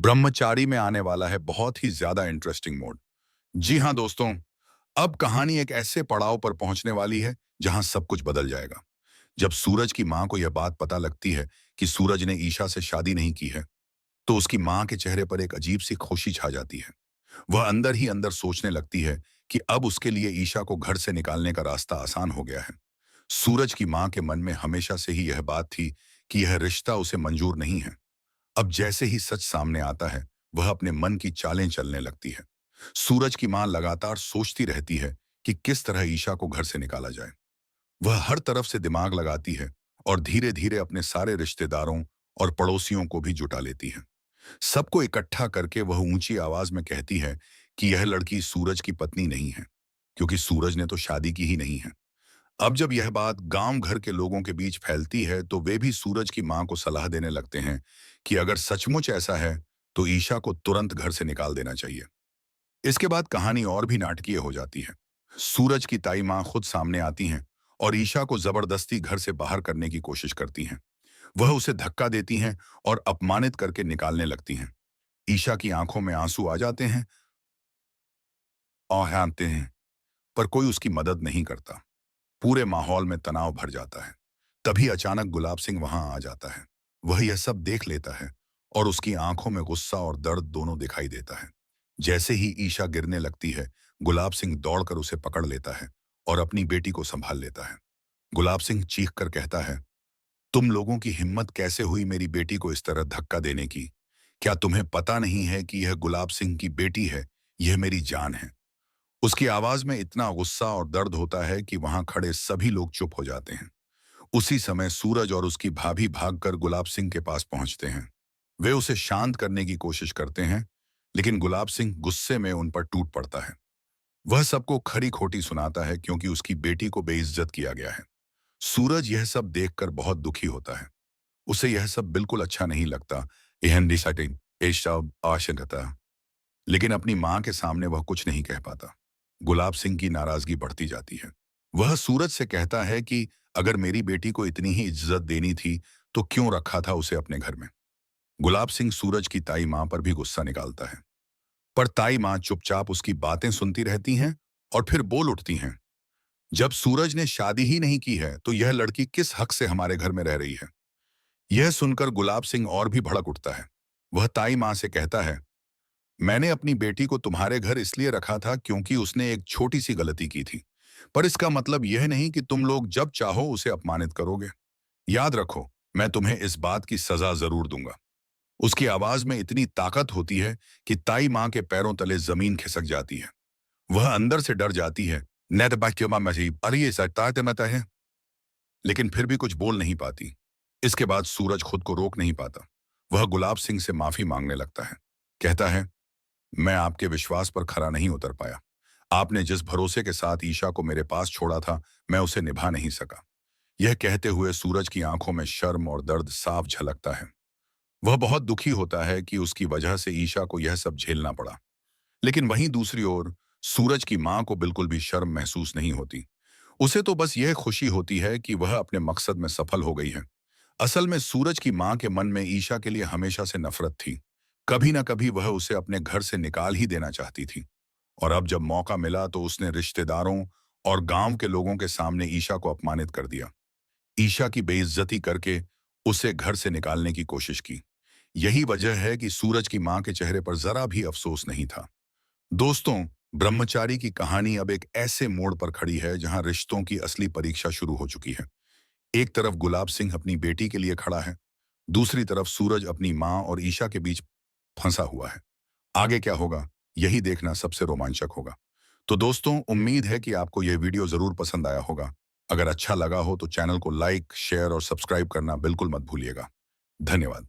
ब्रह्मचारी में आने वाला है बहुत ही ज्यादा इंटरेस्टिंग मोड। जी हाँ दोस्तों, अब कहानी एक ऐसे पड़ाव पर पहुंचने वाली है जहां सब कुछ बदल जाएगा। जब सूरज की मां को यह बात पता लगती है कि सूरज ने ईशा से शादी नहीं की है, तो उसकी मां के चेहरे पर एक अजीब सी खुशी छा जाती है। वह अंदर ही अंदर सोचने लगती है कि अब उसके लिए ईशा को घर से निकालने का रास्ता आसान हो गया है। सूरज की मां के मन में हमेशा से ही यह बात थी कि यह रिश्ता उसे मंजूर नहीं है। अब जैसे ही सच सामने आता है, वह अपने मन की चालें चलने लगती है। सूरज की मां लगातार सोचती रहती है कि किस तरह ईशा को घर से निकाला जाए। वह हर तरफ से दिमाग लगाती है और धीरे धीरे अपने सारे रिश्तेदारों और पड़ोसियों को भी जुटा लेती है। सबको इकट्ठा करके वह ऊंची आवाज में कहती है कि यह लड़की सूरज की पत्नी नहीं है, क्योंकि सूरज ने तो शादी की ही नहीं है। अब जब यह बात गांव घर के लोगों के बीच फैलती है, तो वे भी सूरज की मां को सलाह देने लगते हैं कि अगर सचमुच ऐसा है तो ईशा को तुरंत घर से निकाल देना चाहिए। इसके बाद कहानी और भी नाटकीय हो जाती है। सूरज की ताई मां खुद सामने आती हैं और ईशा को जबरदस्ती घर से बाहर करने की कोशिश करती हैं। वह उसे धक्का देती हैं और अपमानित करके निकालने लगती हैं। ईशा की आंखों में आंसू आ जाते हैं और हाँकते हैं, पर कोई उसकी मदद नहीं करता। पूरे माहौल में तनाव भर जाता है। तभी अचानक गुलाब सिंह वहां आ जाता है। वह यह सब देख लेता है और उसकी आंखों में गुस्सा और दर्द दोनों दिखाई देता है। जैसे ही ईशा गिरने लगती है, गुलाब सिंह दौड़कर उसे पकड़ लेता है और अपनी बेटी को संभाल लेता है। गुलाब सिंह चीख कर कहता है, तुम लोगों की हिम्मत कैसे हुई मेरी बेटी को इस तरह धक्का देने की? क्या तुम्हें पता नहीं है कि यह गुलाब सिंह की बेटी है? यह मेरी जान है। उसकी आवाज में इतना गुस्सा और दर्द होता है कि वहां खड़े सभी लोग चुप हो जाते हैं। उसी समय सूरज और उसकी भाभी भागकर गुलाब सिंह के पास पहुंचते हैं। वे उसे शांत करने की कोशिश करते हैं, लेकिन गुलाब सिंह गुस्से में उन पर टूट पड़ता है। वह सबको खरी खोटी सुनाता है क्योंकि उसकी बेटी को बेइज्जत किया गया है। सूरज यह सब देखकर बहुत दुखी होता है। उसे यह सब बिल्कुल अच्छा नहीं लगता। लेकिन अपनी मां के सामने वह कुछ नहीं कह पाता। गुलाब सिंह की नाराजगी बढ़ती जाती है। वह सूरज से कहता है कि अगर मेरी बेटी को इतनी ही इज्जत देनी थी, तो क्यों रखा था उसे अपने घर में। गुलाब सिंह सूरज की ताई मां पर भी गुस्सा निकालता है, पर ताई मां चुपचाप उसकी बातें सुनती रहती हैं और फिर बोल उठती हैं, जब सूरज ने शादी ही नहीं की है, तो यह लड़की किस हक से हमारे घर में रह रही है। यह सुनकर गुलाब सिंह और भी भड़क उठता है। वह ताई मां से कहता है, मैंने अपनी बेटी को तुम्हारे घर इसलिए रखा था क्योंकि उसने एक छोटी सी गलती की थी, पर इसका मतलब यह नहीं कि तुम लोग जब चाहो उसे अपमानित करोगे। याद रखो, मैं तुम्हें इस बात की सजा जरूर दूंगा। उसकी आवाज में इतनी ताकत होती है कि ताई मां के पैरों तले जमीन खिसक जाती है। वह अंदर से डर जाती है। "न तो बात क्यों मां मजीब, अरे ये सत्ता मता है", लेकिन फिर भी कुछ बोल नहीं पाती। इसके बाद सूरज खुद को रोक नहीं पाता। वह गुलाब सिंह से माफी मांगने लगता है। कहता है, मैं आपके विश्वास पर खरा नहीं उतर पाया। आपने जिस भरोसे के साथ ईशा को मेरे पास छोड़ा था, मैं उसे निभा नहीं सका। यह कहते हुए सूरज की आंखों में शर्म और दर्द साफ झलकता है। वह बहुत दुखी होता है कि उसकी वजह से ईशा को यह सब झेलना पड़ा। लेकिन वहीं दूसरी ओर सूरज की मां को बिल्कुल भी शर्म महसूस नहीं होती। उसे तो बस यह खुशी होती है कि वह अपने मकसद में सफल हो गई है। असल में सूरज की मां के मन में ईशा के लिए हमेशा से नफरत थी। कभी ना कभी वह उसे अपने घर से निकाल ही देना चाहती थी, और अब जब मौका मिला तो उसने रिश्तेदारों और गांव के लोगों के सामने ईशा को अपमानित कर दिया। ईशा की बेइज्जती करके उसे घर से निकालने की कोशिश की। यही वजह है कि सूरज की मां के चेहरे पर जरा भी अफसोस नहीं था। दोस्तों, ब्रह्मचारी की कहानी अब एक ऐसे मोड़ पर खड़ी है जहां रिश्तों की असली परीक्षा शुरू हो चुकी है। एक तरफ गुलाब सिंह अपनी बेटी के लिए खड़ा है, दूसरी तरफ सूरज अपनी मां और ईशा के बीच फंसा हुआ है। आगे क्या होगा, यही देखना सबसे रोमांचक होगा। तो दोस्तों, उम्मीद है कि आपको यह वीडियो जरूर पसंद आया होगा। अगर अच्छा लगा हो तो चैनल को लाइक, शेयर और सब्सक्राइब करना बिल्कुल मत भूलिएगा। धन्यवाद।